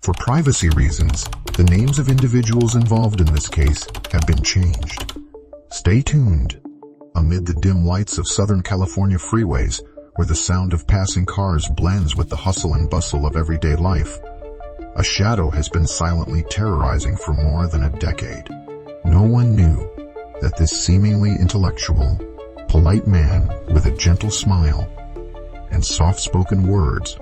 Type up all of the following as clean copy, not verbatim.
For privacy reasons, the names of individuals involved in this case have been changed. Stay tuned. Amid the dim lights of Southern California freeways, where the sound of passing cars blends with the hustle and bustle of everyday life, a shadow has been silently terrorizing for more than a decade. No one knew that this seemingly intellectual, polite man with a gentle smile and soft-spoken words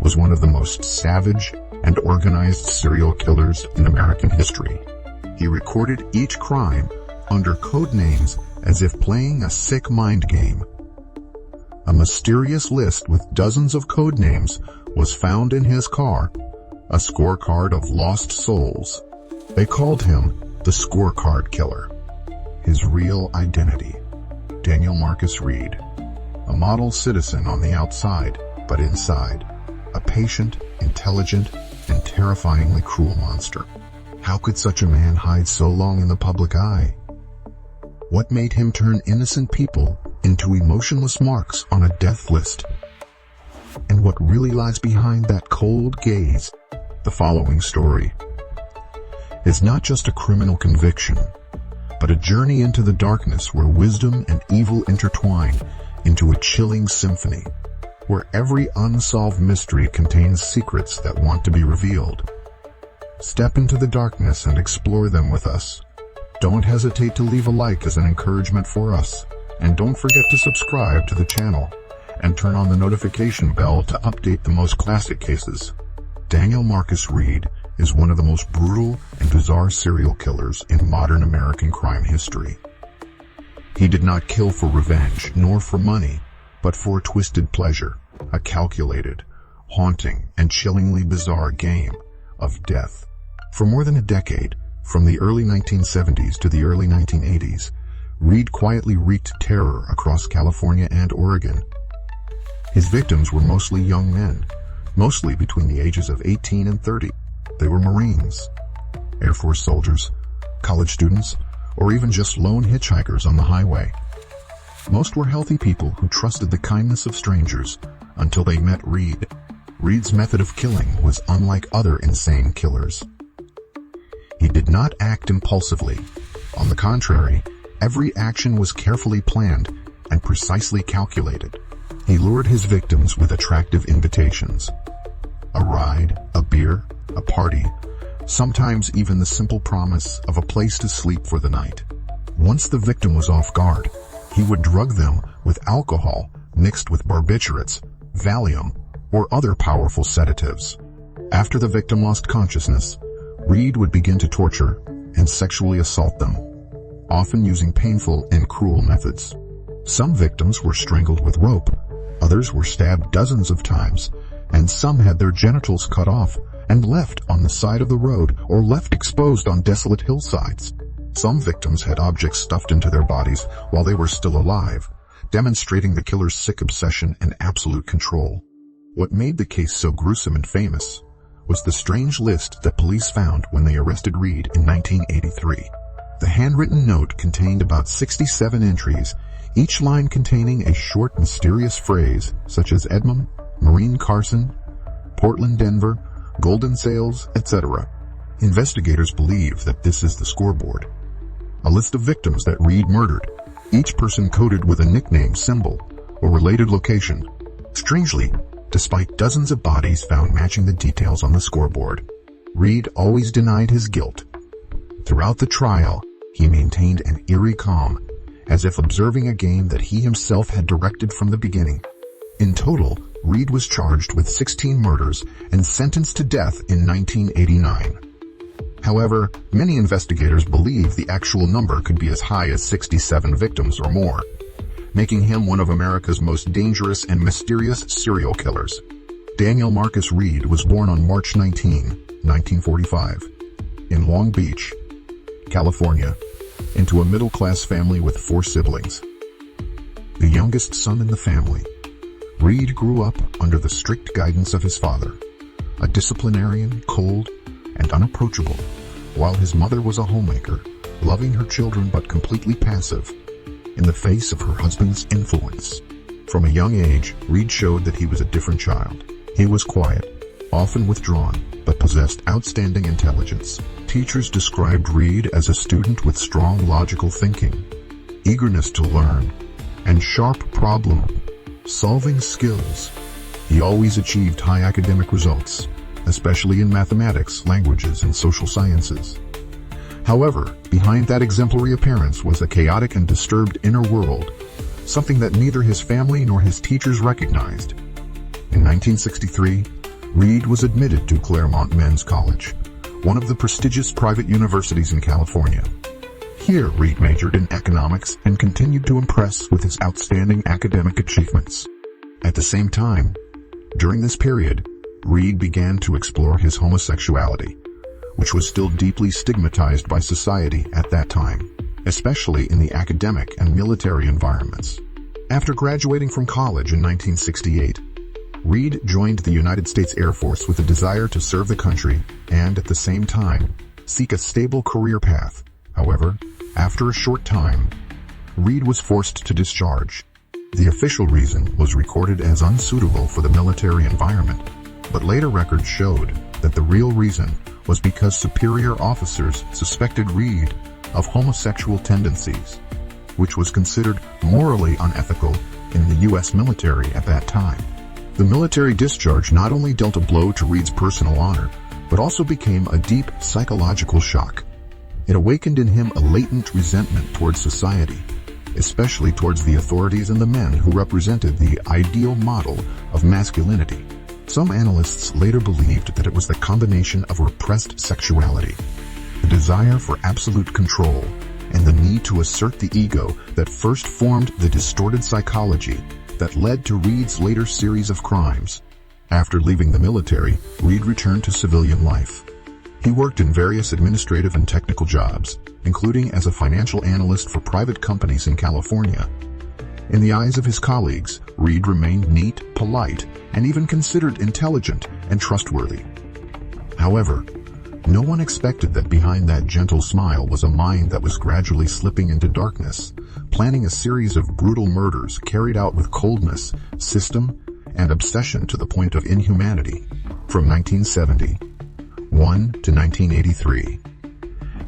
was one of the most savage and organized serial killers in American history. He recorded each crime under code names as if playing a sick mind game. A mysterious list with dozens of code names was found in his car, a scorecard of lost souls. They called him the Scorecard Killer. His real identity: Daniel Marcus Reed, a model citizen on the outside, but inside, a patient, intelligent, and terrifyingly cruel monster. How could such a man hide so long in the public eye? What made him turn innocent people into emotionless marks on a death list? And what really lies behind that cold gaze? The following story is not just a criminal conviction, but a journey into the darkness where wisdom and evil intertwine into a chilling symphony, where every unsolved mystery contains secrets that want to be revealed. Step into the darkness and explore them with us. Don't hesitate to leave a like as an encouragement for us, and don't forget to subscribe to the channel and turn on the notification bell to update the most classic cases. Daniel Marcus Reed is one of the most brutal and bizarre serial killers in modern American crime history. He did not kill for revenge nor for money, but for a twisted pleasure, a calculated, haunting, and chillingly bizarre game of death. For more than a decade, from the early 1970s to the early 1980s, Reed quietly wreaked terror across California and Oregon. His victims were mostly young men, mostly between the ages of 18 and 30. They were Marines, Air Force soldiers, college students, or even just lone hitchhikers on the highway. Most were healthy people who trusted the kindness of strangers until they met Reed. Reed's method of killing was unlike other insane killers. He did not act impulsively. On the contrary, every action was carefully planned and precisely calculated. He lured his victims with attractive invitations: a ride, a beer, a party, sometimes even the simple promise of a place to sleep for the night. Once the victim was off guard, he would drug them with alcohol mixed with barbiturates, Valium, or other powerful sedatives. After the victim lost consciousness, Reed would begin to torture and sexually assault them, often using painful and cruel methods. Some victims were strangled with rope, others were stabbed dozens of times, and some had their genitals cut off and left on the side of the road or left exposed on desolate hillsides. Some victims had objects stuffed into their bodies while they were still alive, demonstrating the killer's sick obsession and absolute control. What made the case so gruesome and famous was the strange list that police found when they arrested Reed in 1983. The handwritten note contained about 67 entries, each line containing a short, mysterious phrase such as Edmond, Marine Carson, Portland, Denver, Golden Sales, etc. Investigators believe that this is the scoreboard, a list of victims that Reed murdered, each person coded with a nickname, symbol, or related location. Strangely, despite dozens of bodies found matching the details on the scoreboard, Reed always denied his guilt. Throughout the trial, he maintained an eerie calm, as if observing a game that he himself had directed from the beginning. In total, Reed was charged with 16 murders and sentenced to death in 1989. However, many investigators believe the actual number could be as high as 67 victims or more, making him one of America's most dangerous and mysterious serial killers. Daniel Marcus Reed was born on March 19, 1945, in Long Beach, California, into a middle-class family with 4 siblings. The youngest son in the family, Reed grew up under the strict guidance of his father, a disciplinarian, cold, and unapproachable, while his mother was a homemaker, loving her children but completely passive in the face of her husband's influence. From a young age, Reed showed that he was a different child. He was quiet, often withdrawn, but but possessed outstanding intelligence. Teachers described Reed as a student with strong logical thinking, eagerness to learn, and sharp problem-solving skills. He always achieved high academic results, especially in mathematics, languages, and social sciences. However, behind that exemplary appearance was a chaotic and disturbed inner world, something that neither his family nor his teachers recognized. In 1963, Reed was admitted to Claremont Men's College, one of the prestigious private universities in California. Here, Reed majored in economics and continued to impress with his outstanding academic achievements. At the same time, during this period, Reed began to explore his homosexuality, which was still deeply stigmatized by society at that time, especially in the academic and military environments. After graduating from college in 1968, Reed joined the United States Air Force with a desire to serve the country and, at the same time, seek a stable career path. However, after a short time, Reed was forced to discharge. The official reason was recorded as unsuitable for the military environment, but later records showed that the real reason was because superior officers suspected Reed of homosexual tendencies, which was considered morally unethical in the U.S. military at that time. The military discharge not only dealt a blow to Reed's personal honor, but also became a deep psychological shock. It awakened in him a latent resentment towards society, especially towards the authorities and the men who represented the ideal model of masculinity. Some analysts later believed that it was the combination of repressed sexuality, the desire for absolute control, and the need to assert the ego that first formed the distorted psychology that led to Reed's later series of crimes. After leaving the military, Reed returned to civilian life. He worked in various administrative and technical jobs, including as a financial analyst for private companies in California. In the eyes of his colleagues, Reed remained neat, polite, and even considered intelligent and trustworthy. However, no one expected that behind that gentle smile was a mind that was gradually slipping into darkness, planning a series of brutal murders carried out with coldness, system, and obsession to the point of inhumanity. From 1971 to 1983,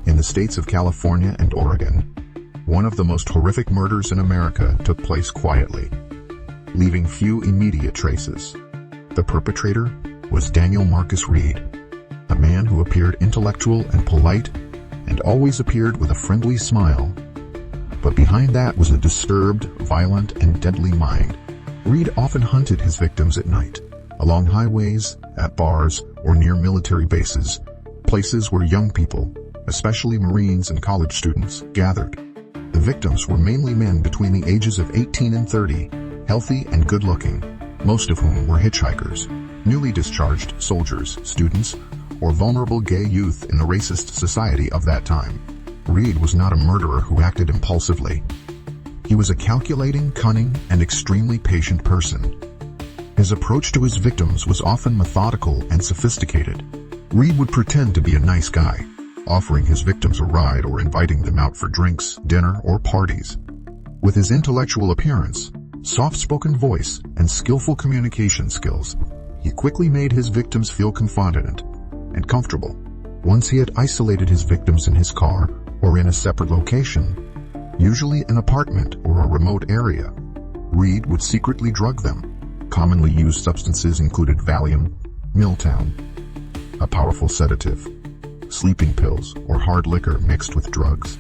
in the states of California and Oregon, one of the most horrific murders in America took place quietly, leaving few immediate traces. The perpetrator was Daniel Marcus Reed, a man who appeared intellectual and polite and always appeared with a friendly smile. But behind that was a disturbed, violent, and deadly mind. Reed often hunted his victims at night, along highways, at bars, or near military bases, places where young people, especially Marines and college students, gathered. The victims were mainly men between the ages of 18 and 30, healthy and good-looking, most of whom were hitchhikers, newly discharged soldiers, students, or vulnerable gay youth in the racist society of that time. Reed was not a murderer who acted impulsively. He was a calculating, cunning, and extremely patient person. His approach to his victims was often methodical and sophisticated. Reed would pretend to be a nice guy, offering his victims a ride or inviting them out for drinks, dinner, or parties. With his intellectual appearance, soft-spoken voice, and skillful communication skills, he quickly made his victims feel confident and comfortable. Once he had isolated his victims in his car or in a separate location, usually an apartment or a remote area, Reed would secretly drug them. Commonly used substances included Valium, Miltown, a powerful sedative, sleeping pills, or hard liquor mixed with drugs.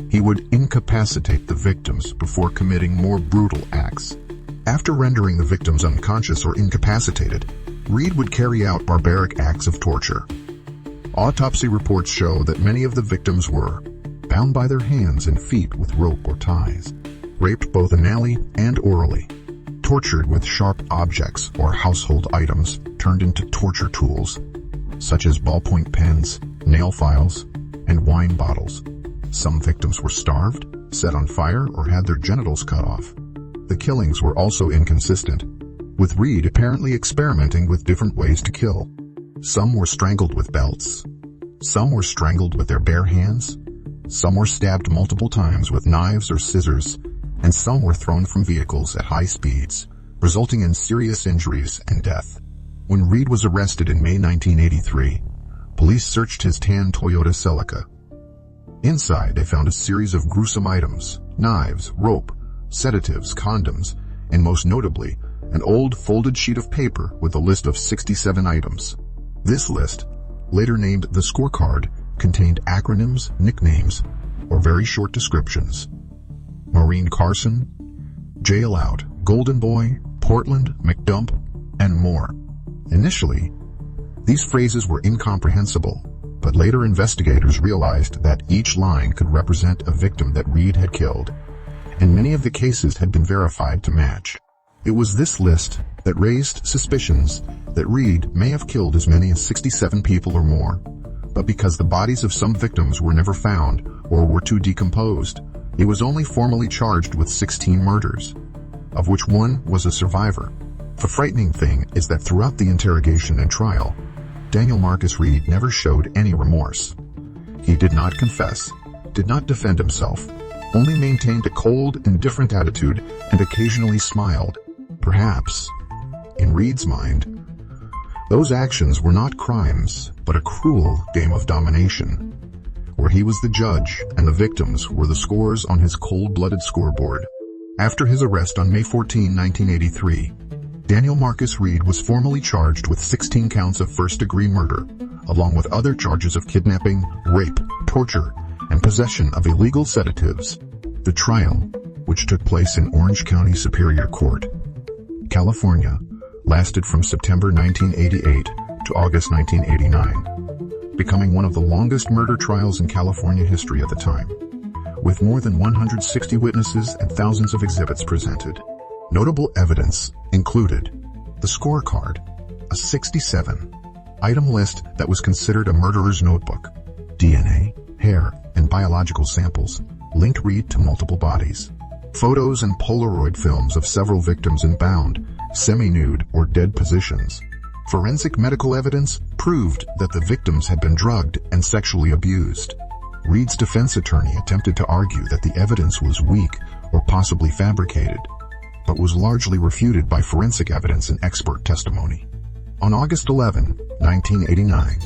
He would incapacitate the victims before committing more brutal acts. After rendering the victims unconscious or incapacitated, Reed would carry out barbaric acts of torture. Autopsy reports show that many of the victims were bound by their hands and feet with rope or ties, raped both anally and orally, tortured with sharp objects or household items turned into torture tools, such as ballpoint pens, nail files, and wine bottles. Some victims were starved, set on fire, or had their genitals cut off. The killings were also inconsistent, with Reed apparently experimenting with different ways to kill. Some were strangled with belts. Some were strangled with their bare hands. Some were stabbed multiple times with knives or scissors, and some were thrown from vehicles at high speeds, resulting in serious injuries and death. When Reed was arrested in May 1983, police searched his tan Toyota Celica. Inside, they found a series of gruesome items: knives, rope, sedatives, condoms, and most notably, an old folded sheet of paper with a list of 67 items. This list, later named the Scorecard, contained acronyms, nicknames, or very short descriptions. Maureen Carson, Jail Out, Golden Boy, Portland, McDump, and more. Initially, these phrases were incomprehensible, but later investigators realized that each line could represent a victim that Reed had killed, and many of the cases had been verified to match. It was this list that raised suspicions that Reed may have killed as many as 67 people or more, but because the bodies of some victims were never found or were too decomposed, he was only formally charged with 16 murders, of which one was a survivor. The frightening thing is that throughout the interrogation and trial, Daniel Marcus Reed never showed any remorse. He did not confess, did not defend himself, only maintained a cold, indifferent attitude and occasionally smiled. Perhaps, in Reed's mind, those actions were not crimes, but a cruel game of domination, where he was the judge and the victims were the scores on his cold-blooded scoreboard. After his arrest on May 14, 1983, Daniel Marcus Reed was formally charged with 16 counts of first-degree murder, along with other charges of kidnapping, rape, torture, and possession of illegal sedatives. The trial, which took place in Orange County Superior Court, California, lasted from September 1988 to August 1989, becoming one of the longest murder trials in California history at the time, with more than 160 witnesses and thousands of exhibits presented. Notable evidence included the scorecard, a 67-item list that was considered a murderer's notebook. DNA, hair, and biological samples linked Reed to multiple bodies. Photos and Polaroid films of several victims in bound, semi-nude, or dead positions. Forensic medical evidence proved that the victims had been drugged and sexually abused. Reed's defense attorney attempted to argue that the evidence was weak or possibly fabricated, but was largely refuted by forensic evidence and expert testimony. On August 11, 1989,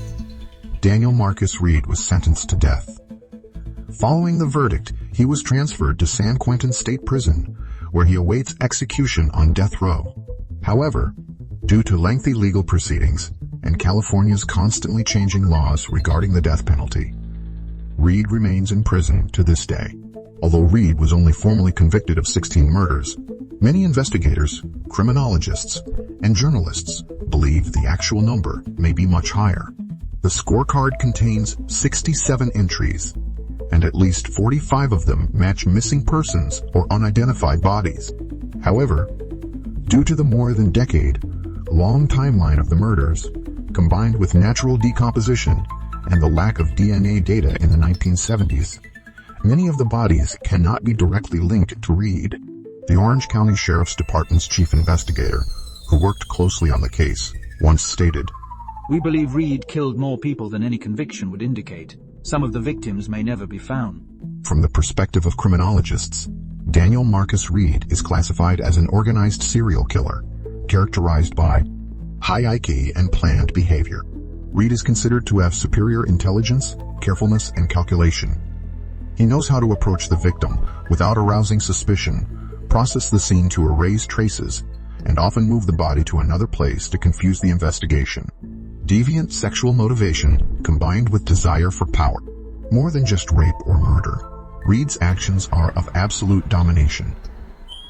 Daniel Marcus Reed was sentenced to death. Following the verdict, he was transferred to San Quentin State Prison, where he awaits execution on death row. However, due to lengthy legal proceedings and California's constantly changing laws regarding the death penalty, Reed remains in prison to this day. Although Reed was only formally convicted of 16 murders, many investigators, criminologists, and journalists believe the actual number may be much higher. The scorecard contains 67 entries, and at least 45 of them match missing persons or unidentified bodies. However, due to the more than decade-long timeline of the murders, combined with natural decomposition and the lack of DNA data in the 1970s, many of the bodies cannot be directly linked to Reed. The Orange County Sheriff's Department's chief investigator, who worked closely on the case, once stated, "We believe Reed killed more people than any conviction would indicate. Some of the victims may never be found." From the perspective of criminologists, Daniel Marcus Reed is classified as an organized serial killer, characterized by high IQ and planned behavior. Reed is considered to have superior intelligence, carefulness, and calculation. He knows how to approach the victim without arousing suspicion, process the scene to erase traces, and often move the body to another place to confuse the investigation. Deviant sexual motivation combined with desire for power. More than just rape or murder, Reed's actions are of absolute domination.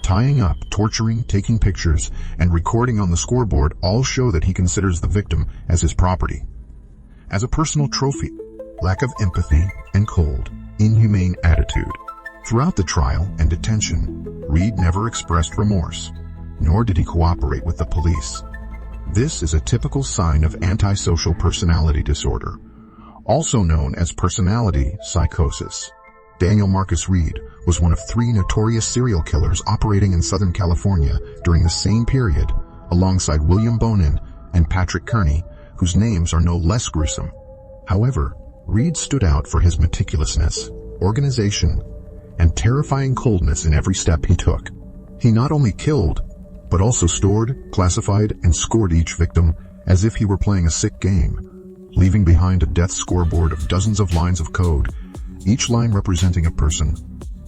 Tying up, torturing, taking pictures, and recording on the scoreboard all show that he considers the victim as his property. As a personal trophy, lack of empathy, and cold, inhumane attitude. Throughout the trial and detention, Reed never expressed remorse, nor did he cooperate with the police. This is a typical sign of antisocial personality disorder, also known as personality psychosis. Daniel Marcus Reed was one of 3 notorious serial killers operating in Southern California during the same period, alongside William Bonin and Patrick Kearney, whose names are no less gruesome. However, Reed stood out for his meticulousness, organization, and terrifying coldness in every step he took. He not only killed, but also stored, classified, and scored each victim as if he were playing a sick game, leaving behind a death scoreboard of dozens of lines of code, each line representing a person,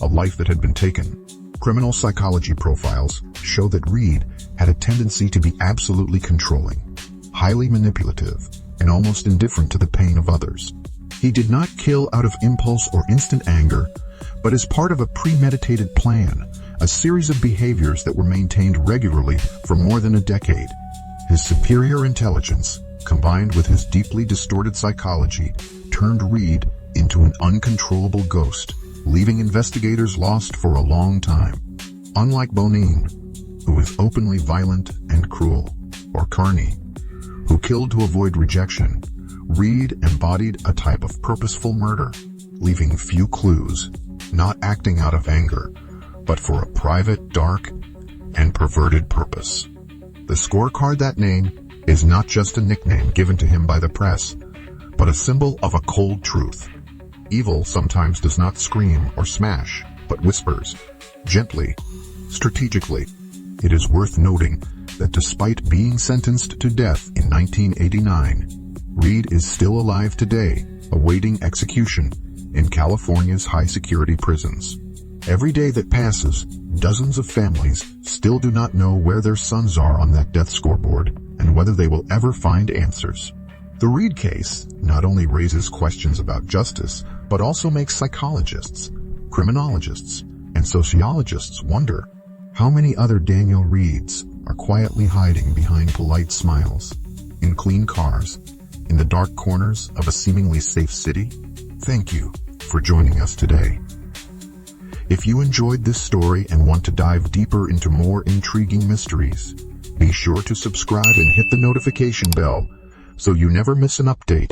a life that had been taken. Criminal psychology profiles show that Reed had a tendency to be absolutely controlling, highly manipulative, and almost indifferent to the pain of others. He did not kill out of impulse or instant anger, but as part of a premeditated plan, a series of behaviors that were maintained regularly for more than a decade. His superior intelligence, combined with his deeply distorted psychology, turned Reed into an uncontrollable ghost, leaving investigators lost for a long time. Unlike Bonine, who was openly violent and cruel, or Carney, who killed to avoid rejection, Reed embodied a type of purposeful murder, leaving few clues, not acting out of anger, but for a private, dark, and perverted purpose. The scorecard, that name, is not just a nickname given to him by the press, but a symbol of a cold truth. Evil sometimes does not scream or smash, but whispers, gently, strategically. It is worth noting that despite being sentenced to death in 1989, Reed is still alive today, awaiting execution in California's high-security prisons. Every day that passes, dozens of families still do not know where their sons are on that death scoreboard and whether they will ever find answers. The Reed case not only raises questions about justice, but also makes psychologists, criminologists, and sociologists wonder how many other Daniel Reeds are quietly hiding behind polite smiles, in clean cars, in the dark corners of a seemingly safe city. Thank you for joining us today. If you enjoyed this story and want to dive deeper into more intriguing mysteries, be sure to subscribe and hit the notification bell so you never miss an update.